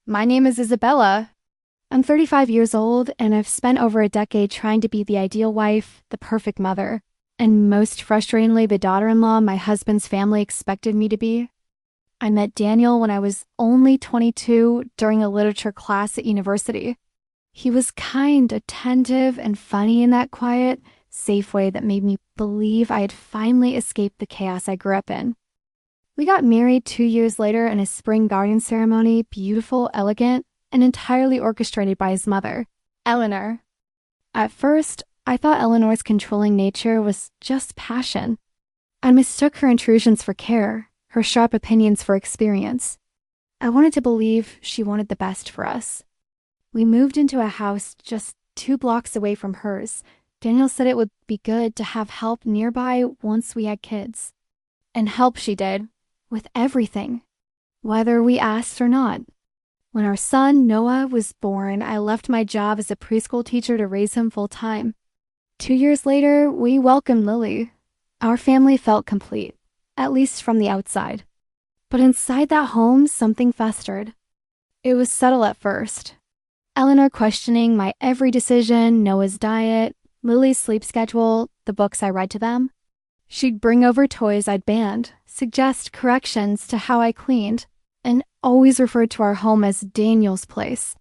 My name is Isabella. I'm 35 years old, and I've spent over a decade trying to be the ideal wife, the perfect mother, and most frustratingly, the daughter-in-law my husband's family expected me to be. I met Daniel when I was only 22 during a literature class at university. He was kind, attentive, and funny in that quiet, safe way that made me believe I had finally escaped the chaos I grew up in. We got married 2 years later in a spring garden ceremony, beautiful, elegant, and entirely orchestrated by his mother, Eleanor. At first, I thought Eleanor's controlling nature was just passion. I mistook her intrusions for care, her sharp opinions for experience. I wanted to believe she wanted the best for us. We moved into a house just 2 blocks away from hers. Daniel said it would be good to have help nearby once we had kids. And help she did, with everything, whether we asked or not. When our son, Noah, was born, I left my job as a preschool teacher to raise him full-time. 2 years later, we welcomed Lily. Our family felt complete, at least from the outside. But inside that home, something festered. It was subtle at first. Eleanor questioning my every decision, Noah's diet, Lily's sleep schedule, the books I read to them. She'd bring over toys I'd banned, suggest corrections to how I cleaned, and always referred to our home as Daniel's place.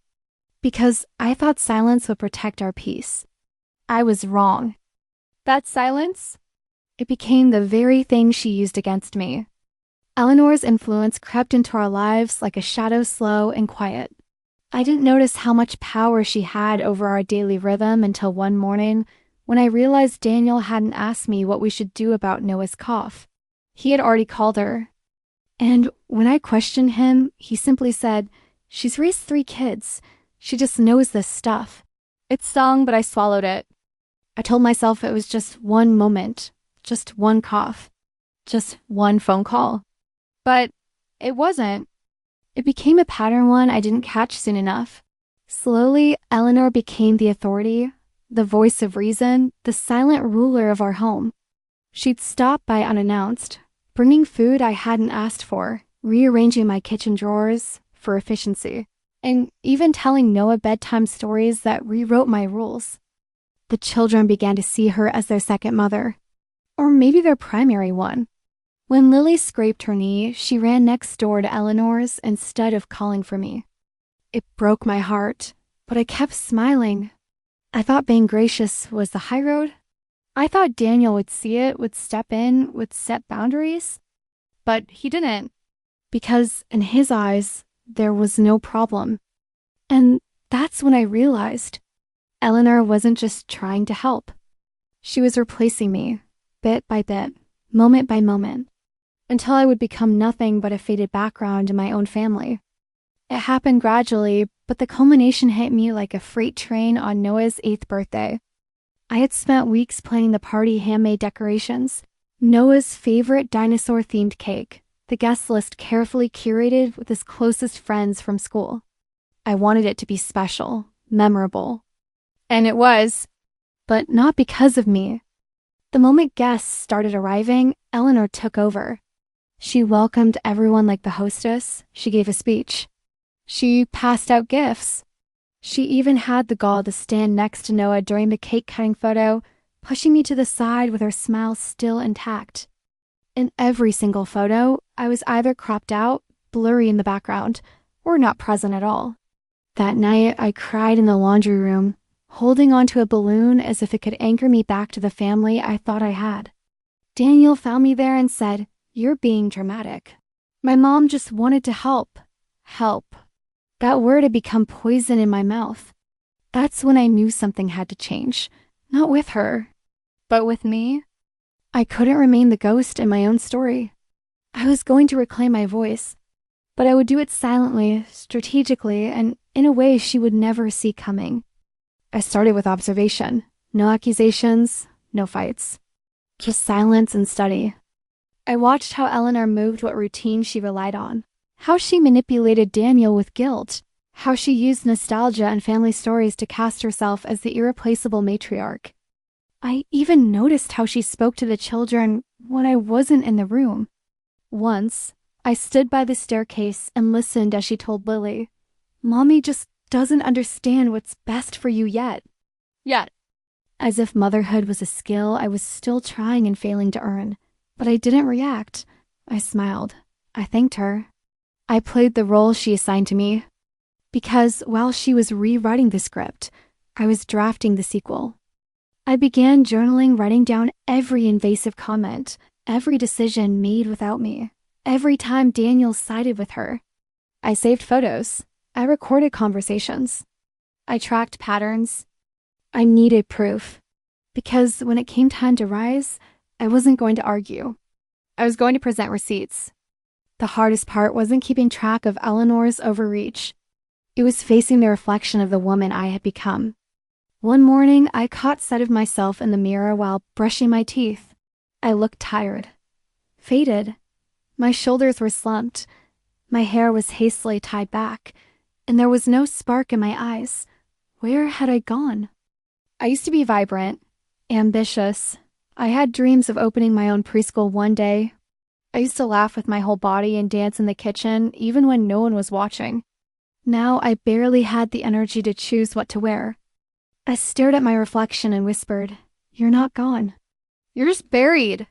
Because I thought silence would protect our peace. I was wrong. That silence? It became the very thing she used against me. Eleanor's influence crept into our lives like a shadow, slow and quiet. I didn't notice how much power she had over our daily rhythm until one morning when I realized Daniel hadn't asked me what we should do about Noah's cough. He had already called her. And when I questioned him, he simply said, "She's raised 3 kids. She just knows this stuff." It stung, but I swallowed it. I told myself it was just one moment, just one cough, just one phone call. But it wasn't. It became a pattern one I didn't catch soon enough. Slowly, Eleanor became the authority, the voice of reason, the silent ruler of our home. She'd stop by unannounced, bringing food I hadn't asked for, rearranging my kitchen drawers for efficiency, and even telling Noah bedtime stories that rewrote my rules. The children began to see her as their second mother, or maybe their primary one. When Lily scraped her knee, she ran next door to Eleanor's instead of calling for me. It broke my heart, but I kept smiling. I thought being gracious was the high road. I thought Daniel would see it, would step in, would set boundaries. But he didn't, because in his eyes, there was no problem. And that's when I realized Eleanor wasn't just trying to help. She was replacing me, bit by bit, moment by moment, until I would become nothing but a faded background in my own family. It happened gradually, but the culmination hit me like a freight train on Noah's 8th birthday. I had spent weeks planning the party handmade decorations, Noah's favorite dinosaur-themed cake, the guest list carefully curated with his closest friends from school. I wanted it to be special, memorable. And it was, but not because of me. The moment guests started arriving, Eleanor took over. She welcomed everyone like the hostess. She gave a speech. She passed out gifts. She even had the gall to stand next to Noah during the cake-cutting photo, pushing me to the side with her smile still intact. In every single photo, I was either cropped out, blurry in the background, or not present at all. That night, I cried in the laundry room, holding onto a balloon as if it could anchor me back to the family I thought I had. Daniel found me there and said, "You're being dramatic." My mom just wanted to help. Help. That word had become poison in my mouth. That's when I knew something had to change. Not with her, but with me. I couldn't remain the ghost in my own story. I was going to reclaim my voice, but I would do it silently, strategically, and in a way she would never see coming. I started with observation. No accusations, no fights. Just silence and study. I watched how Eleanor moved what routine she relied on, how she manipulated Daniel with guilt, how she used nostalgia and family stories to cast herself as the irreplaceable matriarch. I even noticed how she spoke to the children when I wasn't in the room. Once, I stood by the staircase and listened as she told Lily, Mommy just doesn't understand what's best for you yet. Yet. As if motherhood was a skill I was still trying and failing to earn. But I didn't react. I smiled. I thanked her. I played the role she assigned to me. Because while she was rewriting the script, I was drafting the sequel. I began journaling, writing down every invasive comment, every decision made without me, every time Daniel sided with her. I saved photos. I recorded conversations. I tracked patterns. I needed proof. Because when it came time to rise, I wasn't going to argue. I was going to present receipts. The hardest part wasn't keeping track of Eleanor's overreach. It was facing the reflection of the woman I had become. One morning, I caught sight of myself in the mirror while brushing my teeth. I looked tired, faded. My shoulders were slumped. My hair was hastily tied back, and there was no spark in my eyes. Where had I gone? I used to be vibrant, ambitious. I had dreams of opening my own preschool one day. I used to laugh with my whole body and dance in the kitchen, even when no one was watching. Now I barely had the energy to choose what to wear. I stared at my reflection and whispered, "You're not gone. You're just buried."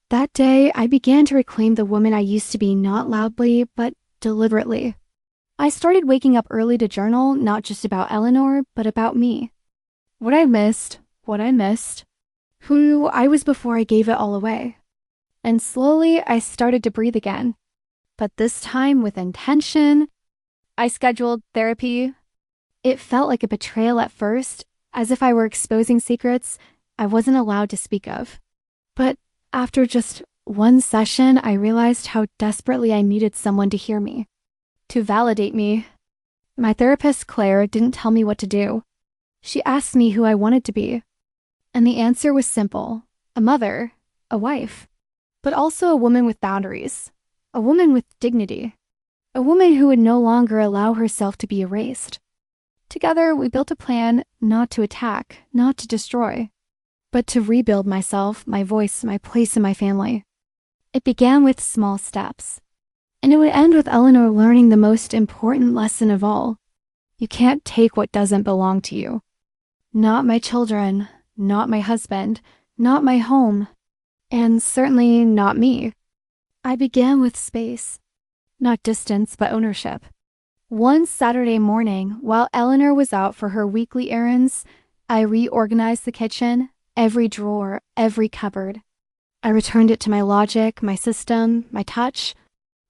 That day, I began to reclaim the woman I used to be, not loudly, but deliberately. I started waking up early to journal, not just about Eleanor, but about me. What I missed, who I was before I gave it all away. And slowly, I started to breathe again. But this time with intention. I scheduled therapy. It felt like a betrayal at first, as if I were exposing secrets I wasn't allowed to speak of. But after just one session, I realized how desperately I needed someone to hear me, to validate me. My therapist, Claire, didn't tell me what to do. She asked me who I wanted to be. And the answer was simple: a mother, a wife, but also a woman with boundaries, a woman with dignity, a woman who would no longer allow herself to be erased. Together, we built a plan not to attack, not to destroy, but to rebuild myself, my voice, my place in my family. It began with small steps, and it would end with Eleanor learning the most important lesson of all. You can't take what doesn't belong to you. Not my children, not my husband, not my home, and certainly not me. I began with space, not distance, but ownership. One Saturday morning, while Eleanor was out for her weekly errands, I reorganized the kitchen, every drawer, every cupboard. I returned it to my logic, my system, my touch.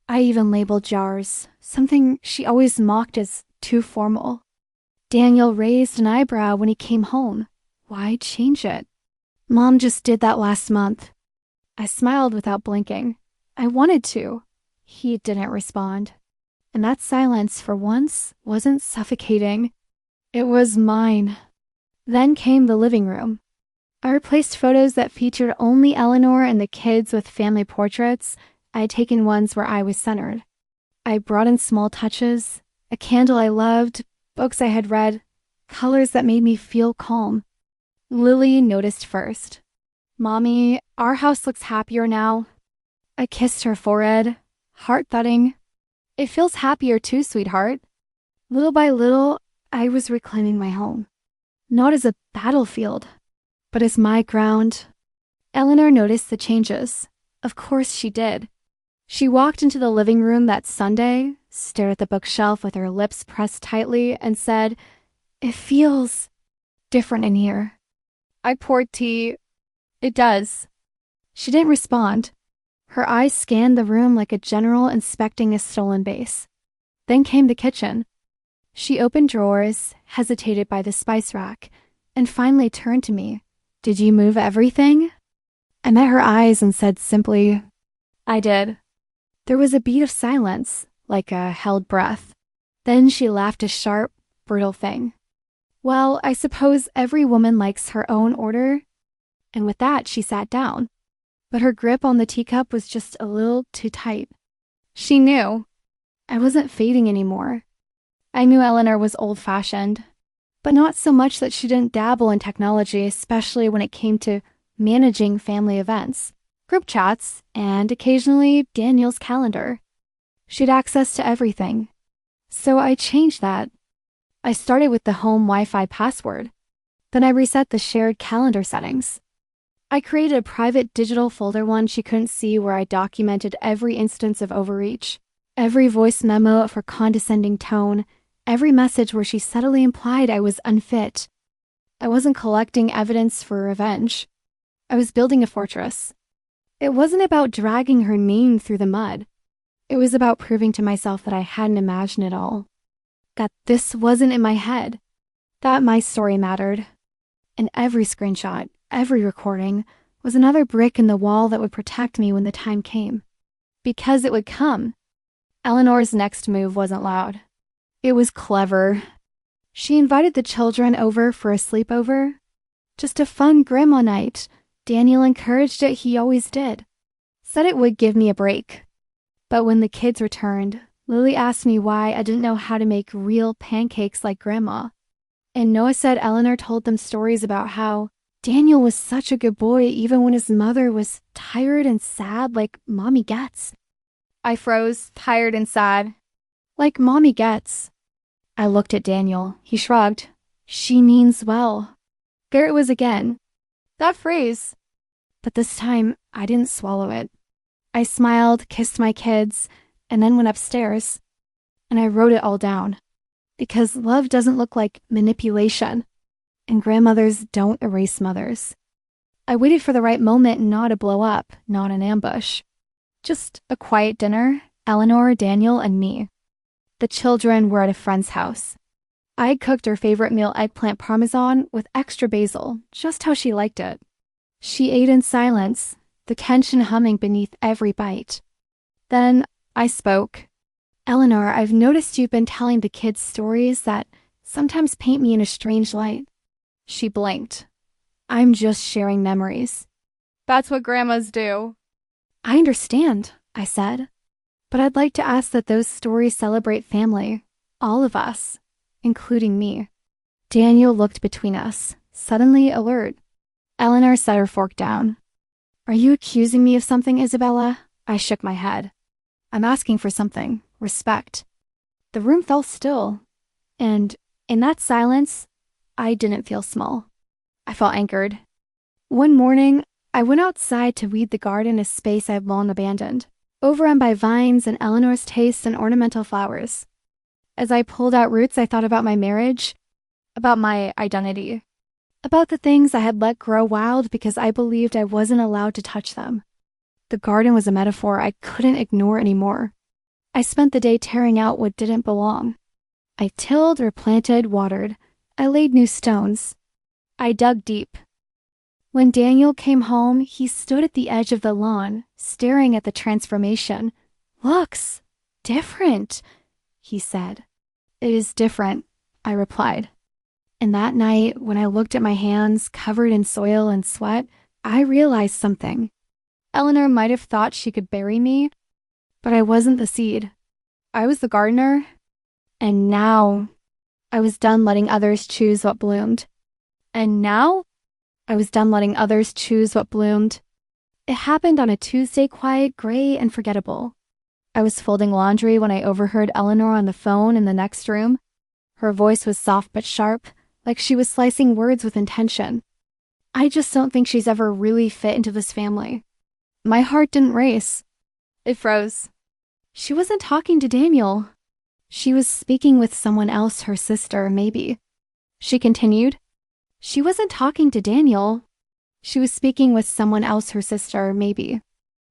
I even labeled jars, something she always mocked as too formal. Daniel raised an eyebrow when he came home. Why change it? Mom just did that last month. I smiled without blinking. I wanted to. He didn't respond. And that silence, for once, wasn't suffocating. It was mine. Then came the living room. I replaced photos that featured only Eleanor and the kids with family portraits. I had taken ones where I was centered. I brought in small touches, a candle I loved, books I had read, colors that made me feel calm. Lily noticed first. "Mommy, our house looks happier now." I kissed her forehead, heart thudding. "It feels happier too, sweetheart." Little by little, I was reclaiming my home. Not as a battlefield, but as my ground. Eleanor noticed the changes. Of course she did. She walked into the living room that Sunday, stared at the bookshelf with her lips pressed tightly, and said, "It feels different in here." I poured tea. "It does." She didn't respond. Her eyes scanned the room like a general inspecting a stolen base. Then came the kitchen. She opened drawers, hesitated by the spice rack, and finally turned to me. "Did you move everything?" I met her eyes and said simply, "I did." There was a beat of silence, like a held breath. Then she laughed a sharp, brutal thing. "Well, I suppose every woman likes her own order." And with that, she sat down. But her grip on the teacup was just a little too tight. She knew. I wasn't fading anymore. I knew Eleanor was old-fashioned, but not so much that she didn't dabble in technology, especially when it came to managing family events, group chats, and occasionally Daniel's calendar. She had access to everything. So I changed that. I started with the home Wi-Fi password. Then I reset the shared calendar settings. I created a private digital folder one she couldn't see where I documented every instance of overreach, every voice memo of her condescending tone, every message where she subtly implied I was unfit. I wasn't collecting evidence for revenge. I was building a fortress. It wasn't about dragging her name through the mud. It was about proving to myself that I hadn't imagined it all. That this wasn't in my head. That my story mattered. And every screenshot, every recording, was another brick in the wall that would protect me when the time came. Because it would come. Eleanor's next move wasn't loud. It was clever. She invited the children over for a sleepover. Just a fun grandma night. Daniel encouraged it, he always did. Said it would give me a break. But when the kids returned, Lily asked me why I didn't know how to make real pancakes like Grandma. And Noah said Eleanor told them stories about how Daniel was such a good boy even when his mother was tired and sad like Mommy gets. I froze, tired and sad. Like Mommy gets. I looked at Daniel. He shrugged. She means well. There it was again. That phrase. But this time, I didn't swallow it. I smiled, kissed my kids, and then went upstairs. And I wrote it all down. Because love doesn't look like manipulation. And grandmothers don't erase mothers. I waited for the right moment not to blow up, not an ambush. Just a quiet dinner, Eleanor, Daniel, and me. The children were at a friend's house. I had cooked her favorite meal, eggplant parmesan, with extra basil, just how she liked it. She ate in silence, the tension humming beneath every bite. Then I spoke. Eleanor, I've noticed you've been telling the kids stories that sometimes paint me in a strange light. She blinked. I'm just sharing memories. That's what grandmas do. I understand, I said. But I'd like to ask that those stories celebrate family, all of us, including me. Daniel looked between us, suddenly alert. Eleanor set her fork down. Are you accusing me of something, Isabella? I shook my head. I'm asking for something. Respect. The room fell still. And in that silence, I didn't feel small. I felt anchored. One morning, I went outside to weed the garden, a space I've long abandoned, overrun by vines and Eleanor's taste in ornamental flowers. As I pulled out roots, I thought about my marriage, about my identity, about the things I had let grow wild because I believed I wasn't allowed to touch them. The garden was a metaphor I couldn't ignore anymore. I spent the day tearing out what didn't belong. I tilled, replanted, watered. I laid new stones. I dug deep. When Daniel came home, he stood at the edge of the lawn, staring at the transformation. Looks different, he said. It is different, I replied. And that night, when I looked at my hands covered in soil and sweat, I realized something. Eleanor might have thought she could bury me, but I wasn't the seed. I was the gardener, and now I was done letting others choose what bloomed. And now I was done letting others choose what bloomed. It happened on a Tuesday, quiet, gray, and forgettable. I was folding laundry when I overheard Eleanor on the phone in the next room. Her voice was soft but sharp, like she was slicing words with intention. I just don't think she's ever really fit into this family. My heart didn't race. It froze. She wasn't talking to Daniel. She was speaking with someone else, her sister, maybe. She continued. She wasn't talking to Daniel. She was speaking with someone else, her sister, maybe.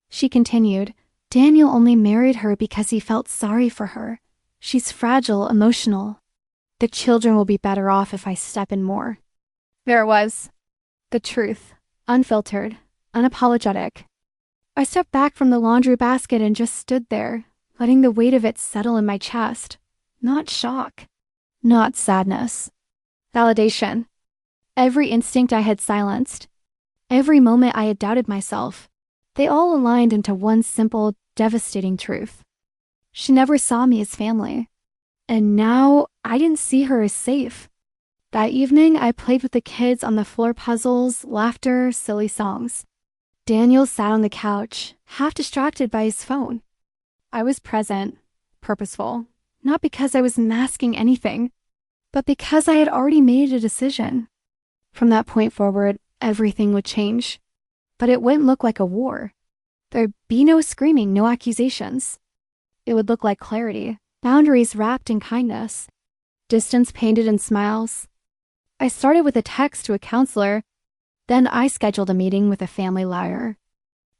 She continued. Daniel only married her because he felt sorry for her. She's fragile, emotional. The children will be better off if I step in more. There it was. The truth. Unfiltered. Unapologetic. I stepped back from the laundry basket and just stood there, letting the weight of it settle in my chest. Not shock. Not sadness. Validation. Every instinct I had silenced. Every moment I had doubted myself. They all aligned into one simple, devastating truth. She never saw me as family. And now I didn't see her as safe. That evening, I played with the kids on the floor puzzles, laughter, silly songs. Daniel sat on the couch, half distracted by his phone. I was present, purposeful, not because I was masking anything, but because I had already made a decision. From that point forward, everything would change. But it wouldn't look like a war. There'd be no screaming, no accusations. It would look like clarity, boundaries wrapped in kindness, distance painted in smiles. I started with a text to a counselor, then I scheduled a meeting with a family lawyer.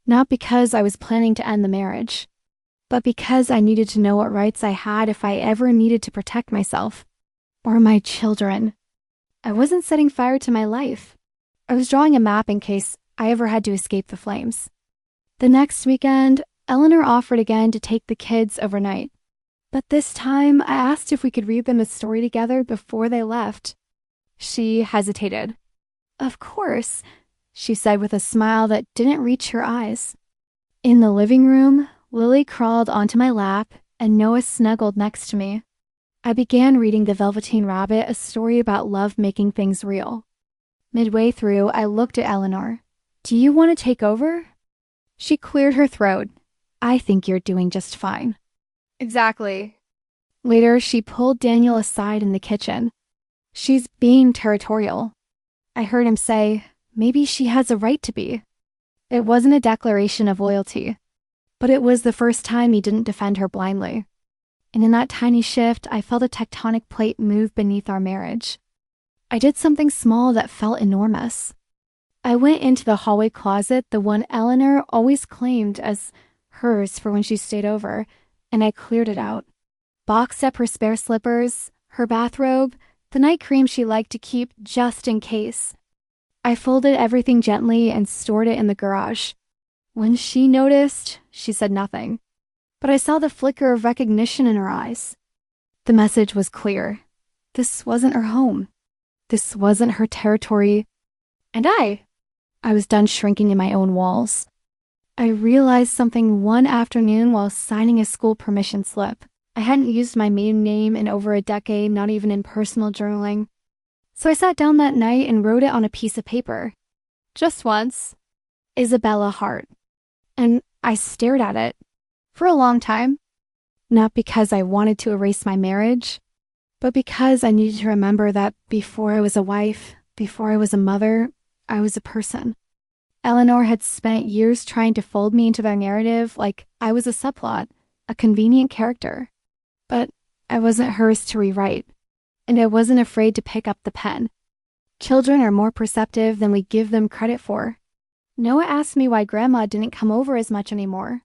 Not because I was planning to end the marriage, but because I needed to know what rights I had if I ever needed to protect myself or my children. I wasn't setting fire to my life. I was drawing a map in case I ever had to escape the flames. The next weekend, Eleanor offered again to take the kids overnight. But this time, I asked if we could read them a story together before they left. She hesitated. Of course, she said with a smile that didn't reach her eyes. In the living room, Lily crawled onto my lap and Noah snuggled next to me. I began reading The Velveteen Rabbit, a story about love making things real. Midway through, I looked at Eleanor. Do you want to take over? She cleared her throat. I think you're doing just fine. Exactly. Later, she pulled Daniel aside in the kitchen. She's being territorial. I heard him say, maybe she has a right to be. It wasn't a declaration of loyalty, but it was the first time he didn't defend her blindly. And in that tiny shift, I felt a tectonic plate move beneath our marriage. I did something small that felt enormous. I went into the hallway closet, the one Eleanor always claimed as hers for when she stayed over, and I cleared it out. Boxed up her spare slippers, her bathrobe, the night cream she liked to keep just in case. I folded everything gently and stored it in the garage. When she noticed, she said nothing, but I saw the flicker of recognition in her eyes. The message was clear. This wasn't her home. This wasn't her territory. And I was done shrinking in my own walls. I realized something one afternoon while signing a school permission slip. I hadn't used my maiden name in over a decade, not even in personal journaling. So I sat down that night and wrote it on a piece of paper. Just once. Isabella Hart. And I stared at it for a long time. Not because I wanted to erase my marriage, but because I needed to remember that before I was a wife, before I was a mother, I was a person. Eleanor had spent years trying to fold me into their narrative like I was a subplot, a convenient character. But I wasn't hers to rewrite, and I wasn't afraid to pick up the pen. Children are more perceptive than we give them credit for. Noah asked me why Grandma didn't come over as much anymore.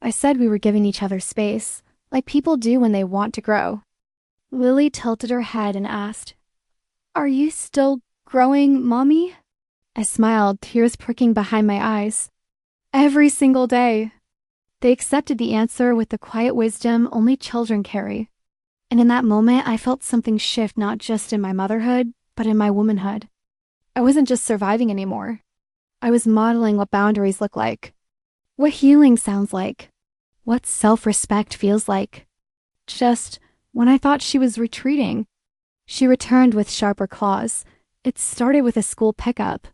I said we were giving each other space, like people do when they want to grow. Lily tilted her head and asked, Are you still growing, Mommy? I smiled, tears pricking behind my eyes. Every single day. They accepted the answer with the quiet wisdom only children carry. And in that moment, I felt something shift not just in my motherhood, but in my womanhood. I wasn't just surviving anymore. I was modeling what boundaries look like, what healing sounds like, what self-respect feels like. Just when I thought she was retreating, she returned with sharper claws. It started with a school pickup.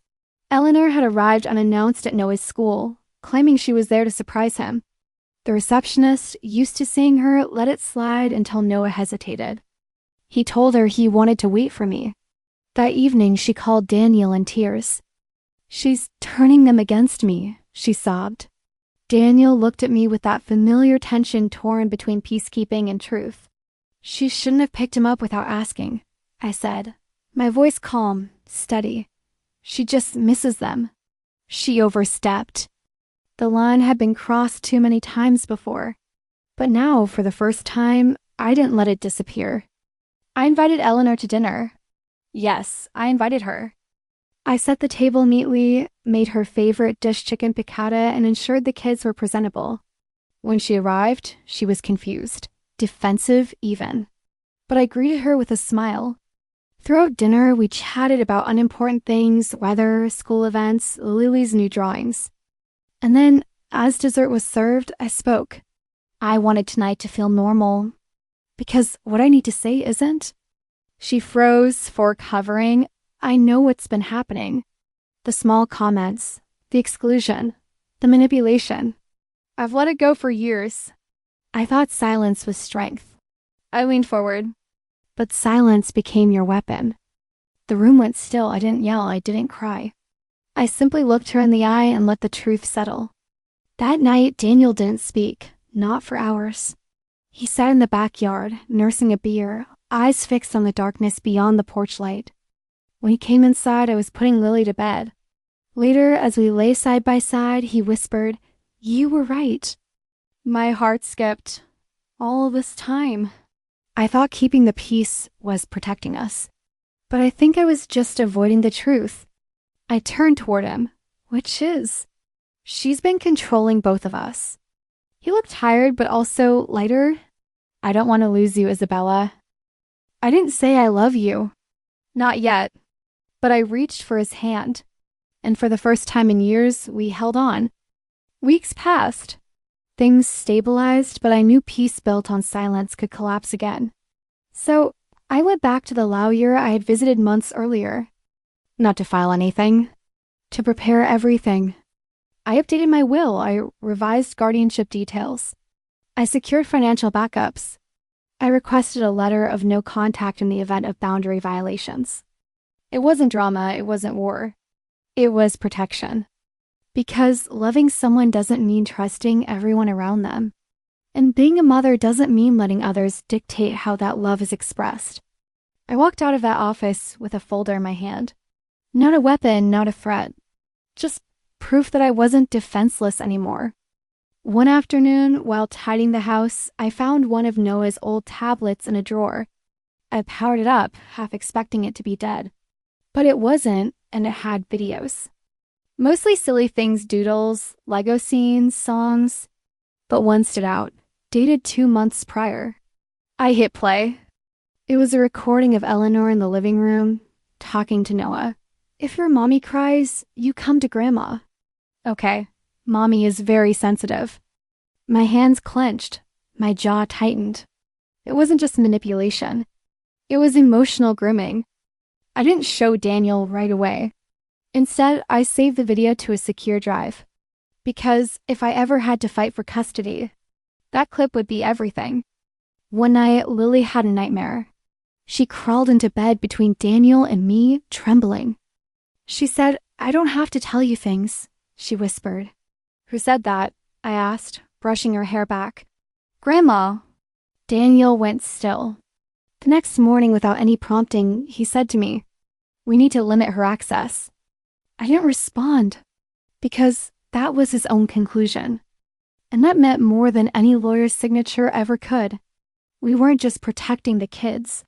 Eleanor had arrived unannounced at Noah's school, claiming she was there to surprise him. The receptionist, used to seeing her, let it slide until Noah hesitated. He told her he wanted to wait for me. That evening, she called Daniel in tears. She's turning them against me, she sobbed. Daniel looked at me with that familiar tension torn between peacekeeping and truth. She shouldn't have picked him up without asking, I said, my voice calm, steady. She just misses them. She overstepped. The line had been crossed too many times before. But now, for the first time, I didn't let it disappear. I invited Eleanor to dinner. Yes, I invited her. I set the table neatly, made her favorite dish chicken piccata, and ensured the kids were presentable. When she arrived, she was confused, defensive even. But I greeted her with a smile. Throughout dinner, we chatted about unimportant things, weather, school events, Lily's new drawings. And then, as dessert was served, I spoke. I wanted tonight to feel normal, because what I need to say isn't. She froze, fork hovering. I know what's been happening. The small comments, the exclusion, the manipulation. I've let it go for years. I thought silence was strength. I leaned forward. But silence became your weapon. The room went still. I didn't yell. I didn't cry. I simply looked her in the eye and let the truth settle. That night, Daniel didn't speak, not for hours. He sat in the backyard, nursing a beer, eyes fixed on the darkness beyond the porch light. When he came inside, I was putting Lily to bed. Later, as we lay side by side, he whispered, "You were right." My heart skipped. All this time. I thought keeping the peace was protecting us. But I think I was just avoiding the truth. I turned toward him. Which is? She's been controlling both of us. He looked tired, but also lighter. I don't want to lose you, Isabella. I didn't say I love you. Not yet. But I reached for his hand. And for the first time in years, we held on. Weeks passed. Things stabilized, but I knew peace built on silence could collapse again. So I went back to the lawyer I had visited months earlier. Not to file anything. To prepare everything. I updated my will. I revised guardianship details. I secured financial backups. I requested a letter of no contact in the event of boundary violations. It wasn't drama. It wasn't war. It was protection. Because loving someone doesn't mean trusting everyone around them. And being a mother doesn't mean letting others dictate how that love is expressed. I walked out of that office with a folder in my hand. Not a weapon, not a threat. Just proof that I wasn't defenseless anymore. One afternoon, while tidying the house, I found one of Noah's old tablets in a drawer. I powered it up, half expecting it to be dead. But it wasn't, and it had videos. Mostly silly things, doodles, Lego scenes, songs. But one stood out, dated 2 months prior. I hit play. It was a recording of Eleanor in the living room, talking to Noah. "If your mommy cries, you come to Grandma." Okay, mommy is very sensitive. My hands clenched, my jaw tightened. It wasn't just manipulation. It was emotional grooming. I didn't show Daniel right away. Instead, I saved the video to a secure drive. Because if I ever had to fight for custody, that clip would be everything. One night, Lily had a nightmare. She crawled into bed between Daniel and me, trembling. She said, "I don't have to tell you things," she whispered. "Who said that?" I asked, brushing her hair back. "Grandma." Daniel went still. The next morning, without any prompting, he said to me, "We need to limit her access." I didn't respond, because that was his own conclusion. And that meant more than any lawyer's signature ever could. We weren't just protecting the kids.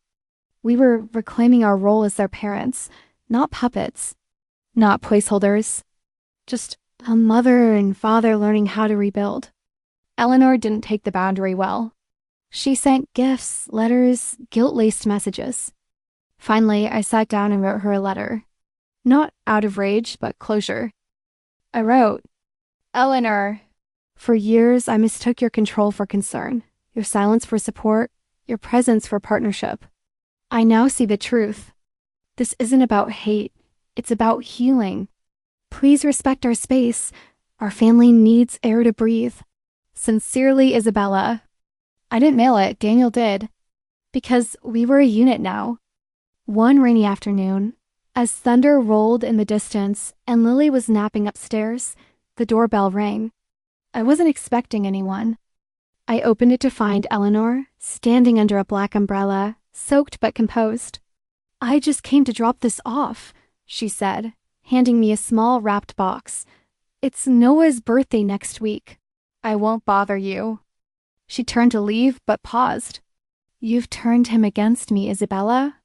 We were reclaiming our role as their parents, not puppets, not placeholders. Just a mother and father learning how to rebuild. Eleanor didn't take the boundary well. She sent gifts, letters, guilt-laced messages. Finally, I sat down and wrote her a letter. Not out of rage, but closure. I wrote, "Eleanor, for years I mistook your control for concern, your silence for support, your presence for partnership. I now see the truth. This isn't about hate. It's about healing. Please respect our space. Our family needs air to breathe. Sincerely, Isabella." I didn't mail it, Daniel did. Because we were a unit now. One rainy afternoon, as thunder rolled in the distance and Lily was napping upstairs, the doorbell rang. I wasn't expecting anyone. I opened it to find Eleanor, standing under a black umbrella, soaked but composed. "I just came to drop this off," she said, handing me a small wrapped box. "It's Noah's birthday next week. I won't bother you." She turned to leave, but paused. "You've turned him against me, Isabella.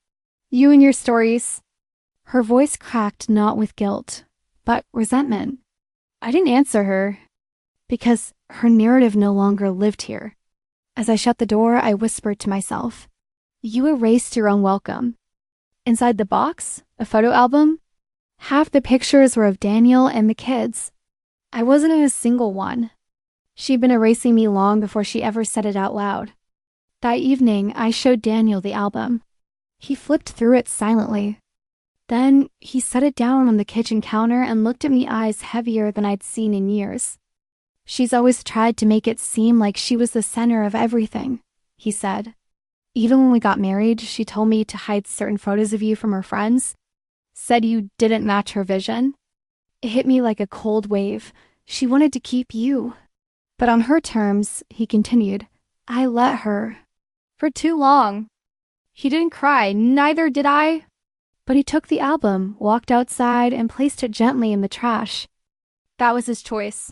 You and your stories." Her voice cracked not with guilt, but resentment. I didn't answer her, because her narrative no longer lived here. As I shut the door, I whispered to myself, "You erased your own welcome." Inside the box, a photo album, half the pictures were of Daniel and the kids. I wasn't in a single one. She'd been erasing me long before she ever said it out loud. That evening, I showed Daniel the album. He flipped through it silently. Then he set it down on the kitchen counter and looked at me eyes heavier than I'd seen in years. "She's always tried to make it seem like she was the center of everything," he said. Even when we got married, she told me to hide certain photos of you from her friends, said you didn't match her vision. It hit me like a cold wave. She wanted to keep you. But on her terms, he continued, I let her. For too long. He didn't cry, neither did I. But he took the album, walked outside, and placed it gently in the trash. That was his choice.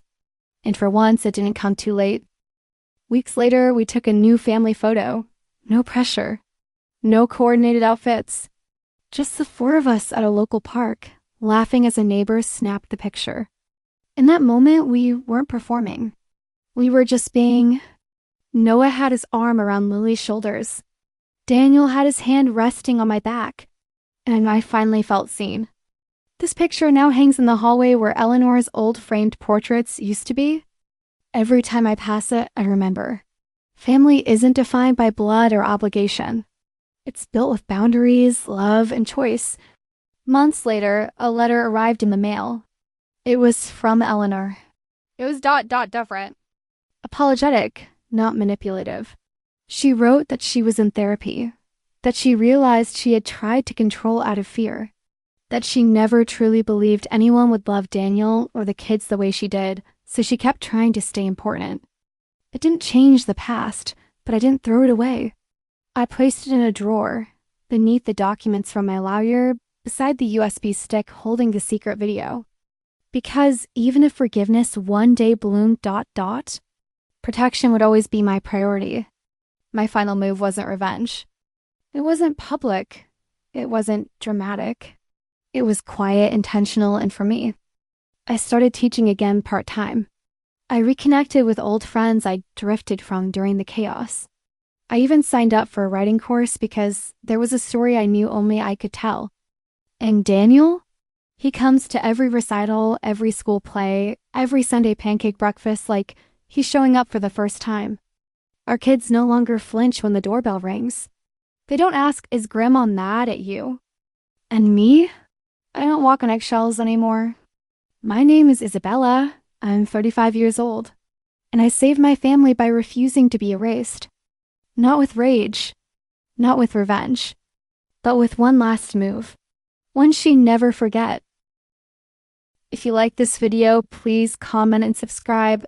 And for once, it didn't come too late. Weeks later, we took a new family photo. No pressure. No coordinated outfits. Just the four of us at a local park, laughing as a neighbor snapped the picture. In that moment, we weren't performing. We were just being... Noah had his arm around Lily's shoulders. Daniel had his hand resting on my back. And I finally felt seen. This picture now hangs in the hallway where Eleanor's old framed portraits used to be. Every time I pass it, I remember. Family isn't defined by blood or obligation. It's built with boundaries, love, and choice. Months later, a letter arrived in the mail. It was from Eleanor. It was different. Apologetic, not manipulative. She wrote that she was in therapy, that she realized she had tried to control out of fear, that she never truly believed anyone would love Daniel or the kids the way she did, so she kept trying to stay important. It didn't change the past, but I didn't throw it away. I placed it in a drawer, beneath the documents from my lawyer, beside the USB stick holding the secret video. Because even if forgiveness one day bloomed ... protection would always be my priority. My final move wasn't revenge. It wasn't public. It wasn't dramatic. It was quiet, intentional, and for me. I started teaching again part-time. I reconnected with old friends I drifted from during the chaos. I even signed up for a writing course because there was a story I knew only I could tell. And Daniel? He comes to every recital, every school play, every Sunday pancake breakfast like he's showing up for the first time. Our kids no longer flinch when the doorbell rings. They don't ask, is Grandma mad at you? And me? I don't walk on eggshells anymore. My name is Isabella. I'm 35 years old. And I saved my family by refusing to be erased. Not with rage. Not with revenge. But with one last move. One she'd never forget. If you like this video, please comment and subscribe.